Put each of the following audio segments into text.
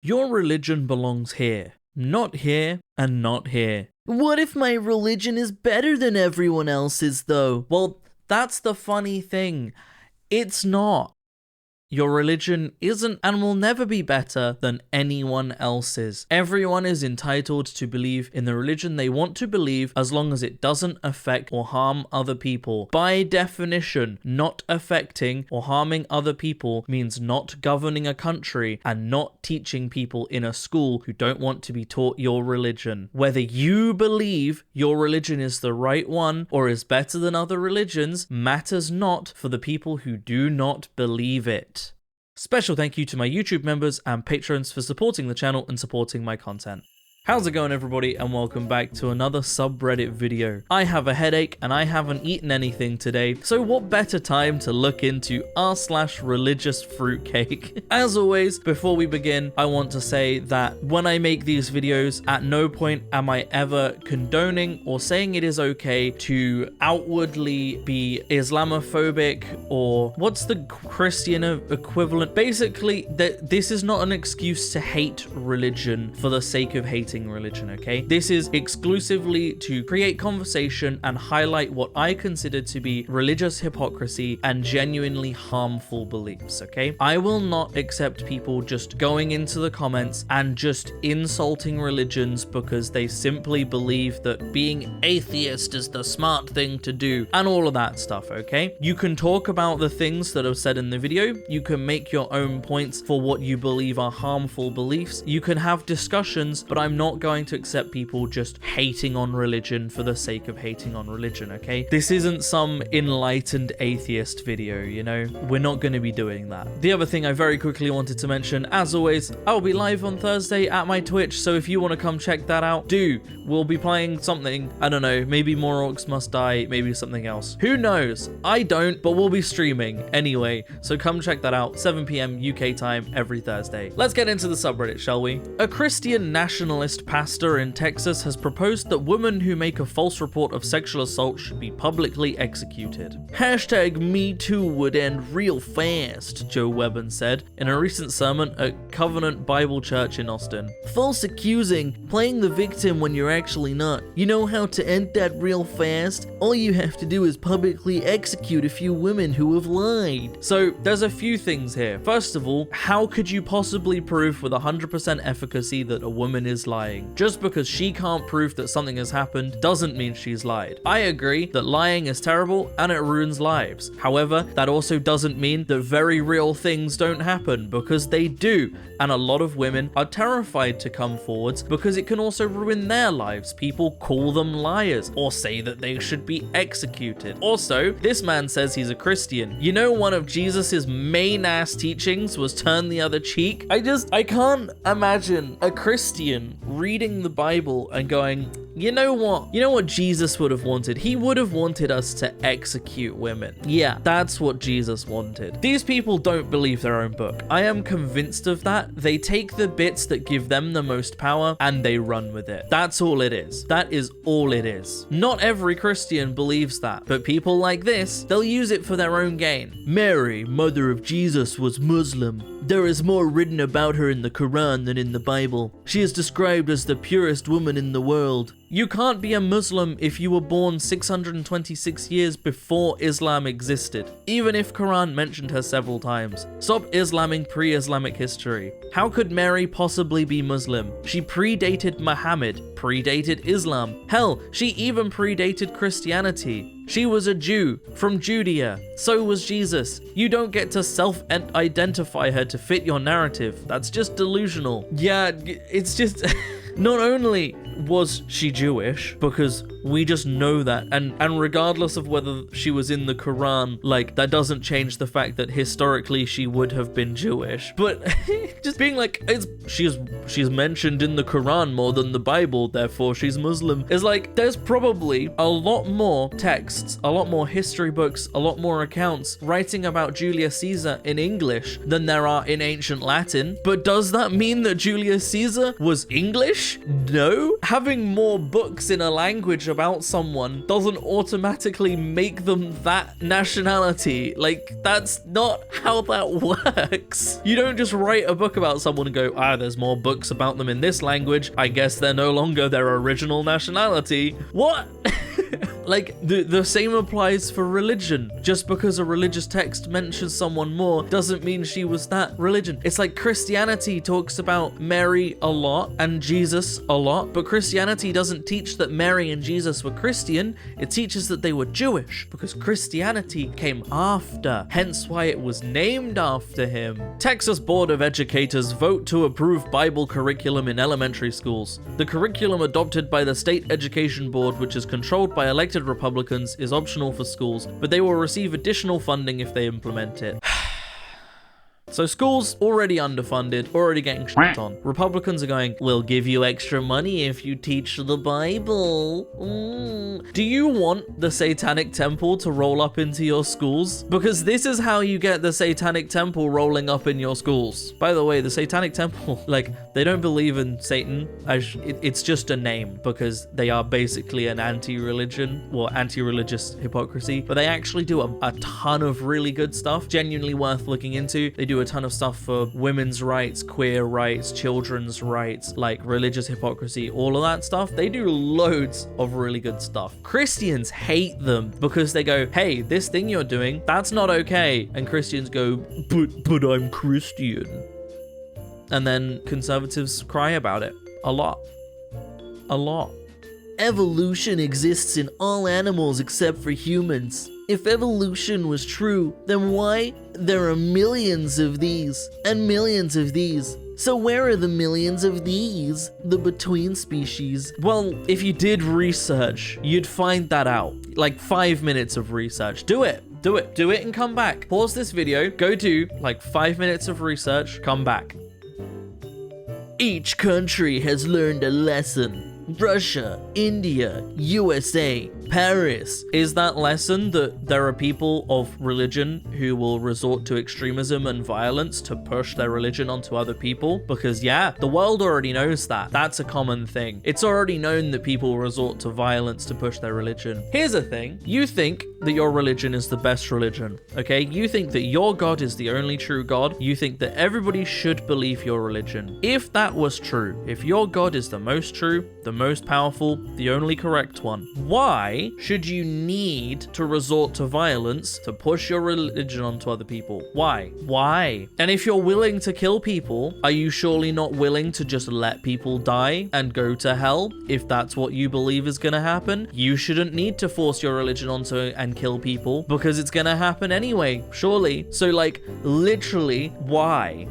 Your religion belongs here, not here and not here. What if my religion is better than everyone else's, though? Well, that's the funny thing. It's not. Your religion isn't and will never be better than anyone else's. Everyone is entitled to believe in the religion they want to believe as long as it doesn't affect or harm other people. By definition, not affecting or harming other people means not governing a country and not teaching people in a school who don't want to be taught your religion. Whether you believe your religion is the right one or is better than other religions matters not for the people who do not believe it. Special thank you to my YouTube members and patrons for supporting the channel and supporting my content. How's it going, everybody, and welcome back to another subreddit video. I have a headache and I haven't eaten anything today, so what better time to look into r/religiousfruitcake. As always, before we begin, I want to say that when I make these videos, at no point am I ever condoning or saying it is okay to outwardly be Islamophobic or what's the Christian equivalent? Basically, this is not an excuse to hate religion for the sake of hating religion, okay? This is exclusively to create conversation and highlight what I consider to be religious hypocrisy and genuinely harmful beliefs, okay? I will not accept people just going into the comments and just insulting religions because they simply believe that being atheist is the smart thing to do and all of that stuff, okay? You can talk about the things that are said in the video. You can make your own points for what you believe are harmful beliefs. You can have discussions, but I'm not going to accept people just hating on religion for the sake of hating on religion, okay? This isn't some enlightened atheist video, you know? We're not going to be doing that. The other thing I very quickly wanted to mention, as always, I'll be live on Thursday at my Twitch, so if you want to come check that out, do. We'll be playing something, I don't know, maybe More Orcs Must Die, maybe something else. Who knows? I don't, but we'll be streaming anyway, so come check that out, 7 p.m. UK time every Thursday. Let's get into the subreddit, shall we? A Christian nationalist pastor in Texas has proposed that women who make a false report of sexual assault should be publicly executed. #MeToo would end real fast, Joe Webben said in a recent sermon at Covenant Bible Church in Austin. False accusing, playing the victim when you're actually not. You know how to end that real fast? All you have to do is publicly execute a few women who have lied. So there's a few things here. First of all, how could you possibly prove with 100% efficacy that a woman is lying? Just because she can't prove that something has happened doesn't mean she's lied. I agree that lying is terrible and it ruins lives. However, that also doesn't mean that very real things don't happen, because they do. And a lot of women are terrified to come forwards because it can also ruin their lives. People call them liars or say that they should be executed. Also, this man says he's a Christian. You know, one of Jesus's main ass teachings was turn the other cheek. I can't imagine a Christian reading the Bible and going, you know what Jesus would have wanted? He would have wanted us to execute women. Yeah, that's what Jesus wanted. These people don't believe their own book. I am convinced of that. They take the bits that give them the most power and they run with it. That's all it is. That is all it is. Not every Christian believes that, but people like this, they'll use it for their own gain. Mary, mother of Jesus, was Muslim. There is more written about her in the Quran than in the Bible. She is described as the purest woman in the world. You can't be a Muslim if you were born 626 years before Islam existed, even if Quran mentioned her several times. Stop Islaming pre-Islamic history. How could Mary possibly be Muslim? She predated Muhammad, predated Islam. Hell, she even predated Christianity. She was a Jew from Judea. So was Jesus. You don't get to self-identify her to fit your narrative. That's just delusional. Yeah, it's just... Not only was she Jewish, because we just know that, and regardless of whether she was in the Quran, like, that doesn't change the fact that historically she would have been Jewish, but just being like, she's mentioned in the Quran more than the Bible, therefore she's Muslim, is like, there's probably a lot more texts, a lot more history books, a lot more accounts writing about Julius Caesar in English than there are in ancient Latin. But does that mean that Julius Caesar was English? No. having more books in a language about someone doesn't automatically make them that nationality. Like, that's not how that works. You don't just write a book about someone and go, there's more books about them in this language, I guess they're no longer their original nationality. What? Like, the same applies for religion. Just because a religious text mentions someone more doesn't mean she was that religion. It's like Christianity talks about Mary a lot and Jesus a lot, but Christianity doesn't teach that Mary and Jesus were Christian. It teaches that they were Jewish, because Christianity came after, hence why it was named after him. Texas Board of Educators vote to approve Bible curriculum in elementary schools. The curriculum adopted by the State Education Board, which is controlled by elected Republicans, is optional for schools, but they will receive additional funding if they implement it. So schools already underfunded, already getting shit on. Republicans are going, we'll give you extra money if you teach the Bible. Do you want the Satanic Temple to roll up into your schools? Because this is how you get the Satanic Temple rolling up in your schools. By the way, the Satanic Temple, like, they don't believe in Satan. It's just a name, because they are basically an anti-religion or anti-religious hypocrisy, but they actually do a ton of really good stuff, genuinely worth looking into. They do a ton of stuff for women's rights, queer rights, children's rights, like religious hypocrisy, all of that stuff. They do loads of really good stuff. Christians hate them because they go, hey, this thing you're doing, that's not okay. And Christians go, but I'm Christian. And then conservatives cry about it a lot. A lot. Evolution exists in all animals except for humans. If evolution was true, then why there are millions of these and millions of these? So where are the millions of these, the between species? Well, if you did research, you'd find that out. Like 5 minutes of research. Do it and come back. Pause this video, go do like 5 minutes of research, come back. Each country has learned a lesson. Russia, India, USA, Paris. Is that lesson that there are people of religion who will resort to extremism and violence to push their religion onto other people? Because yeah, the world already knows that. That's a common thing. It's already known that people resort to violence to push their religion. Here's the thing. You think that your religion is the best religion, okay? You think that your God is the only true God. You think that everybody should believe your religion. If that was true, if your God is the most true, the most powerful, the only correct one, why should you need to resort to violence to push your religion onto other people? Why? And if you're willing to kill people, are you surely not willing to just let people die and go to hell if that's what you believe is gonna happen? You shouldn't need to force your religion onto and kill people because it's gonna happen anyway, surely. So like, literally, why?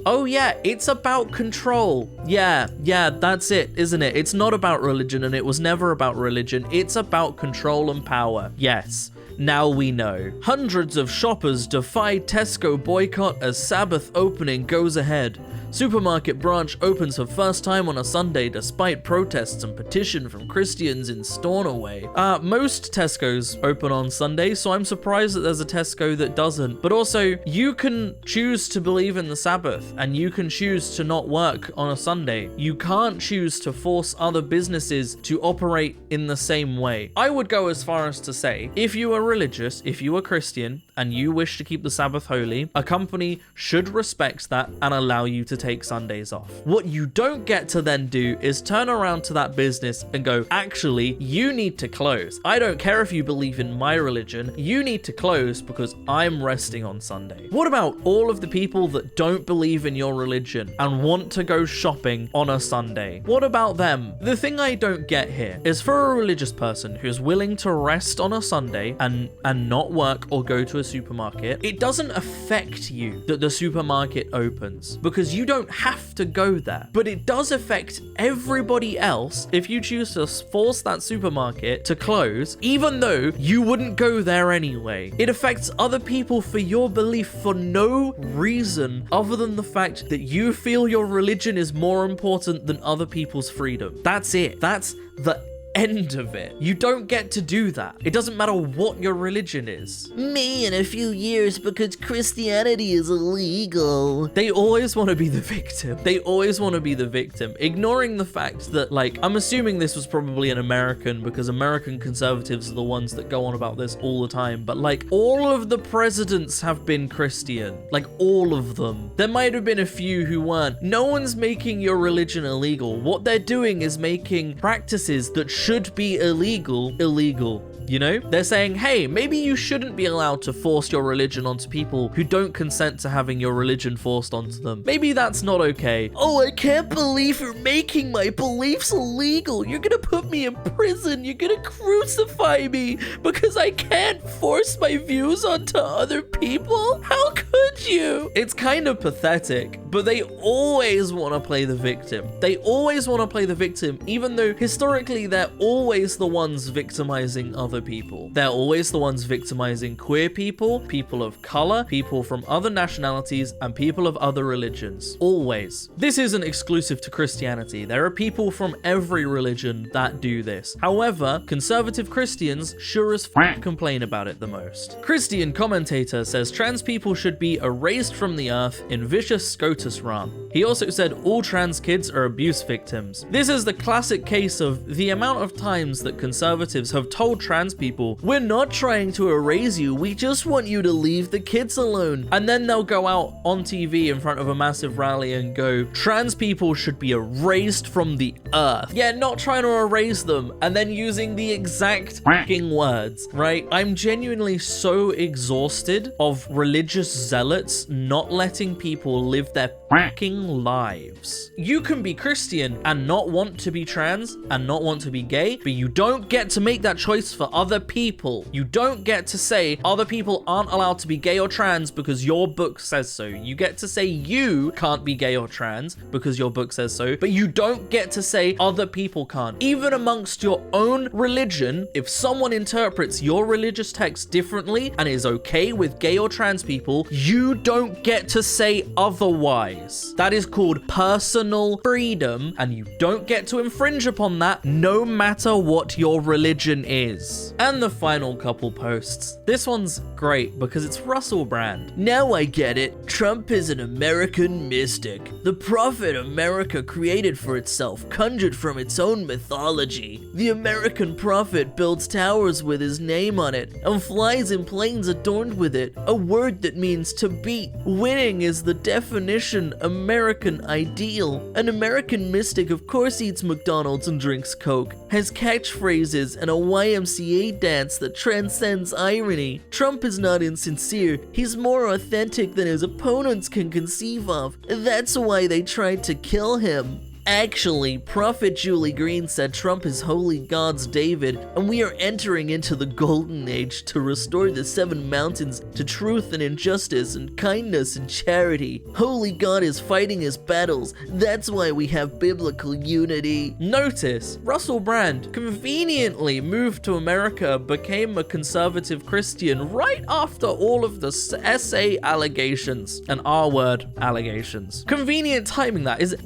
Oh yeah, it's about control. Yeah, that's it, isn't it? It's not about religion, and it was never about religion. It's about control and power. Yes. Now we know. Hundreds of shoppers defy Tesco boycott as Sabbath opening goes ahead. Supermarket branch opens for first time on a Sunday despite protests and petition from Christians in Stornoway. Most Tesco's open on Sunday, so I'm surprised that there's a Tesco that doesn't. But also, you can choose to believe in the Sabbath, and you can choose to not work on a Sunday. You can't choose to force other businesses to operate in the same way. I would go as far as to say, if you are religious, if you are Christian, and you wish to keep the Sabbath holy, a company should respect that and allow you to take Sundays off. What you don't get to then do is turn around to that business and go, actually, you need to close. I don't care if you believe in my religion, you need to close because I'm resting on Sunday. What about all of the people that don't believe in your religion and want to go shopping on a Sunday? What about them? The thing I don't get here is for a religious person who's willing to rest on a Sunday and not work or go to a supermarket, it doesn't affect you that the supermarket opens because you don't have to go there. But it does affect everybody else if you choose to force that supermarket to close, even though you wouldn't go there anyway. It affects other people for your belief for no reason other than the fact that you feel your religion is more important than other people's freedom. That's it. That's the end of it. You don't get to do that. It doesn't matter what your religion is. Me in a few years because Christianity is illegal. They always want to be the victim. They always want to be the victim, ignoring the fact that, like, I'm assuming this was probably an American, because American conservatives are the ones that go on about this all the time, but like, all of the presidents have been Christian. Like, all of them. There might have been a few who weren't. No one's making your religion illegal. What they're doing is making practices that should be illegal. You know, they're saying, hey, maybe you shouldn't be allowed to force your religion onto people who don't consent to having your religion forced onto them. Maybe that's not okay. Oh, I can't believe you're making my beliefs illegal. You're gonna put me in prison. You're gonna crucify me because I can't force my views onto other people? How could you? It's kind of pathetic, but they always want to play the victim. They always want to play the victim, even though historically they're always the ones victimizing other people. They're always the ones victimizing queer people, people of color, people from other nationalities, and people of other religions. Always. This isn't exclusive to Christianity. There are people from every religion that do this. However, conservative Christians sure as complain about it the most. Christian commentator says trans people should be erased from the earth in vicious scotus ram. He also said all trans kids are abuse victims. This is the classic case of the amount of times that conservatives have told trans people, we're not trying to erase you, we just want you to leave the kids alone. And then they'll go out on TV in front of a massive rally and go, trans people should be erased from the earth. Yeah, not trying to erase them, and then using the exact fucking words, right? I'm genuinely so exhausted of religious zealots not letting people live their fucking lives. You can be Christian and not want to be trans and not want to be gay, but you don't get to make that choice for other people. You don't get to say other people aren't allowed to be gay or trans because your book says so. You get to say you can't be gay or trans because your book says so, but you don't get to say other people can't. Even amongst your own religion, if someone interprets your religious text differently and is okay with gay or trans people, you don't get to say otherwise. That is called personal freedom, and you don't get to infringe upon that no matter what your religion is. And the final couple posts. This one's great because it's Russell Brand. Now I get it. Trump is an American mystic. The prophet America created for itself, conjured from its own mythology. The American prophet builds towers with his name on it and flies in planes adorned with it, a word that means to beat. Winning is the definition American ideal. An American mystic of course eats McDonald's and drinks Coke, has catchphrases and a YMCA dance that transcends irony. Trump is not insincere, he's more authentic than his opponents can conceive of. That's why they tried to kill him. Actually, Prophet Julie Green said Trump is holy God's David, and we are entering into the golden age to restore the 7 mountains to truth and injustice and kindness and charity. Holy God is fighting his battles. That's why we have biblical unity. Notice, Russell Brand conveniently moved to America, became a conservative Christian right after all of the SA allegations and R-word allegations. Convenient timing that is.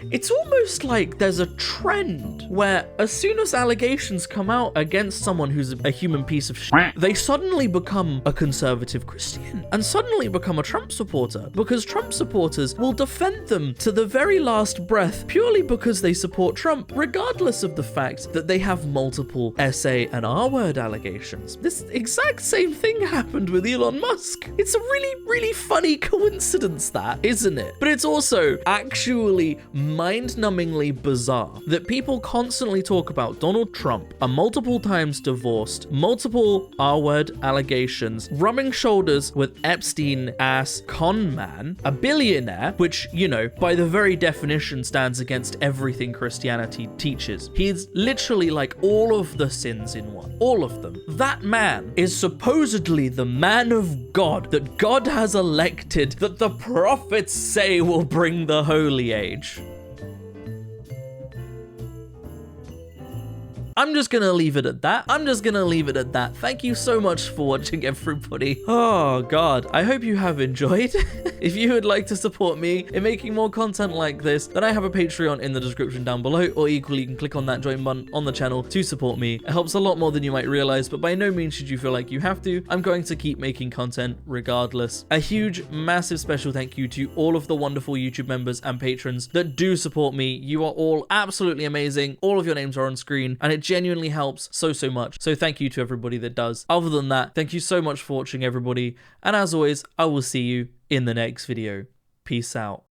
It's almost like there's a trend where as soon as allegations come out against someone who's a human piece of shit, they suddenly become a conservative Christian and suddenly become a Trump supporter, because Trump supporters will defend them to the very last breath purely because they support Trump, regardless of the fact that they have multiple SA and R-word allegations. This exact same thing happened with Elon Musk. It's a really, really funny coincidence, that, isn't it? But it's also actually mind-numbingly bizarre that people constantly talk about Donald Trump, a multiple times divorced, multiple R-word allegations, rubbing shoulders with Epstein-ass con man, a billionaire, which, you know, by the very definition stands against everything Christianity teaches. He's literally like all of the sins in one. All of them. That man is supposedly the man of God that God has elected, that the prophets say will bring the holy age. I'm just gonna leave it at that. Thank you so much for watching, everybody. Oh god, I hope you have enjoyed. If you would like to support me in making more content like this, then I have a Patreon in the description down below, or equally you can click on that join button on the channel to support me. It helps a lot more than you might realize, but by no means should you feel like you have to. I'm going to keep making content regardless. A huge, massive special thank you to all of the wonderful YouTube members and patrons that do support me. You are all absolutely amazing. All of your names are on screen, and it genuinely helps so much. So thank you to everybody that does. Other than that, thank you so much for watching, everybody, and as always, I will see you in the next video. Peace out.